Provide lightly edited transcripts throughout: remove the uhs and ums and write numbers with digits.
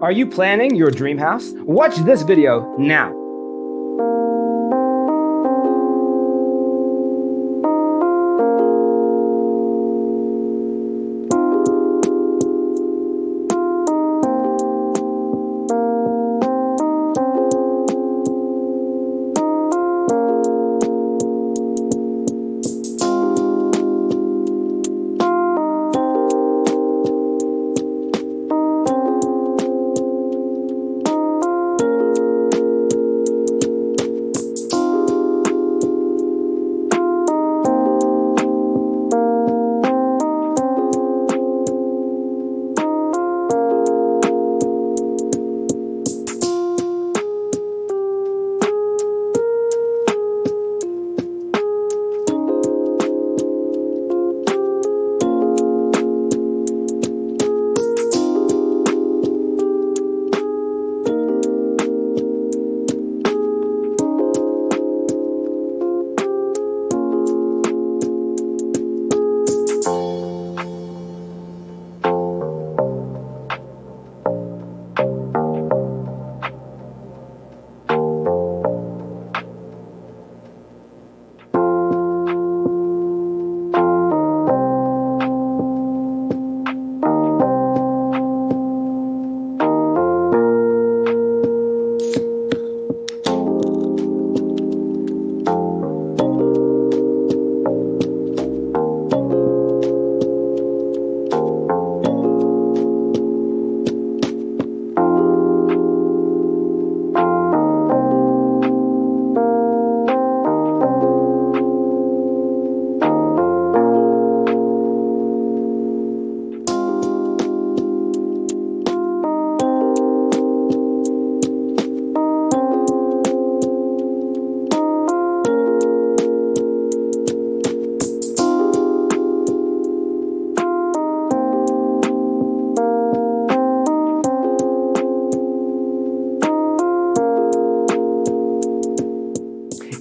Are you planning your dream house? Watch this video now.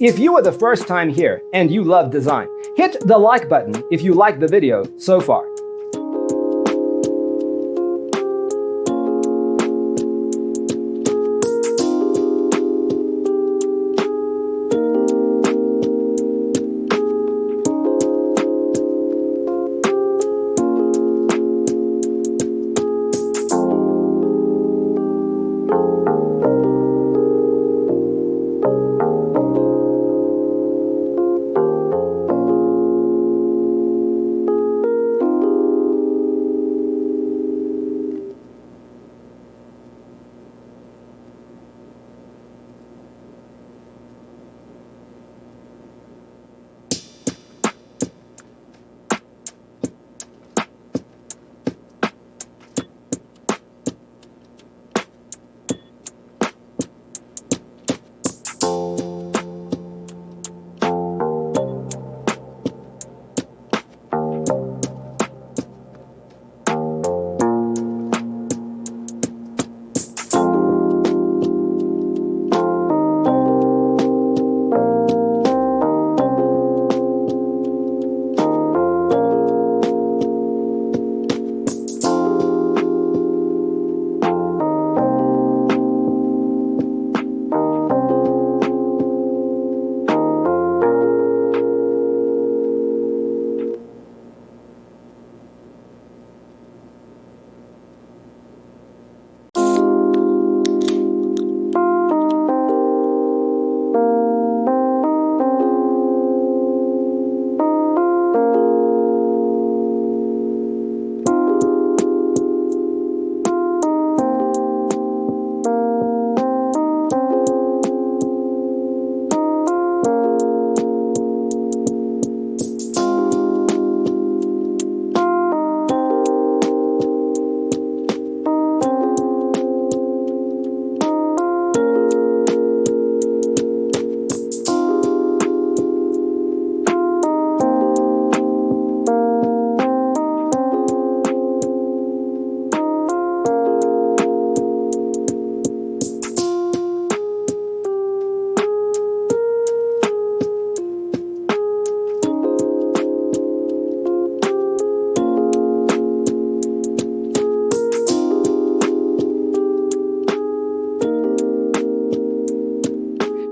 If you are the first time here and you love design, hit the like button if you like the video so far.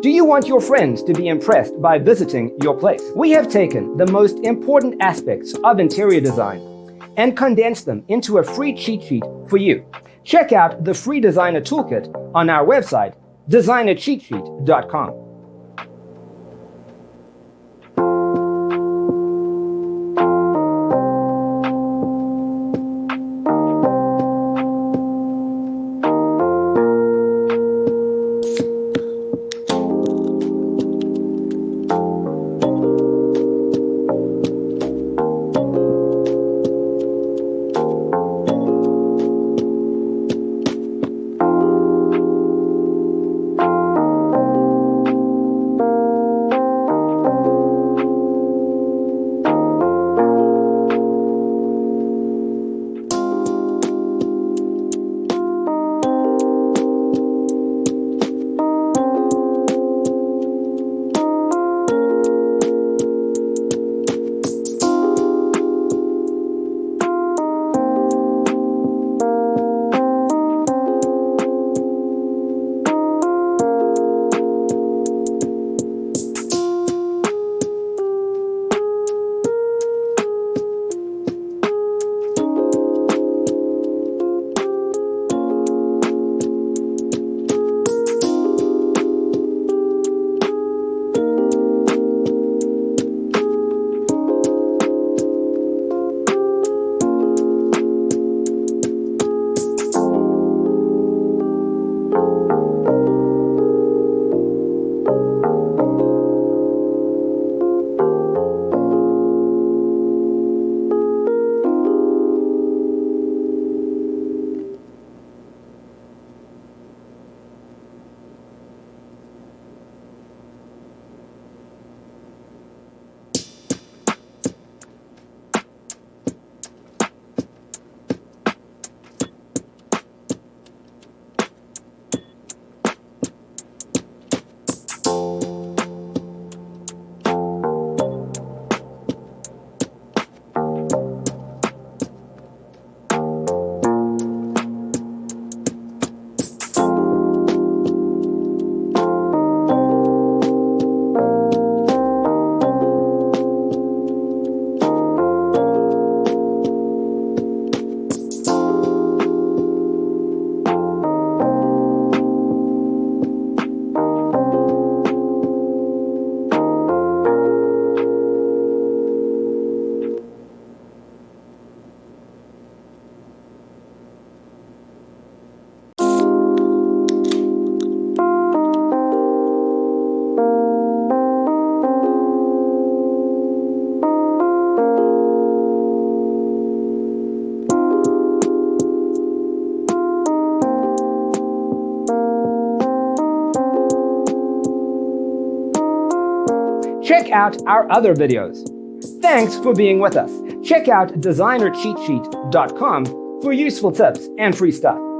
Do you want your friends to be impressed by visiting your place? We have taken the most important aspects of interior design and condensed them into a free cheat sheet for you. Check out the free designer toolkit on our website, designercheatsheet.com. Check out our other videos. Thanks for being with us. Check out designercheatsheet.com for useful tips and free stuff.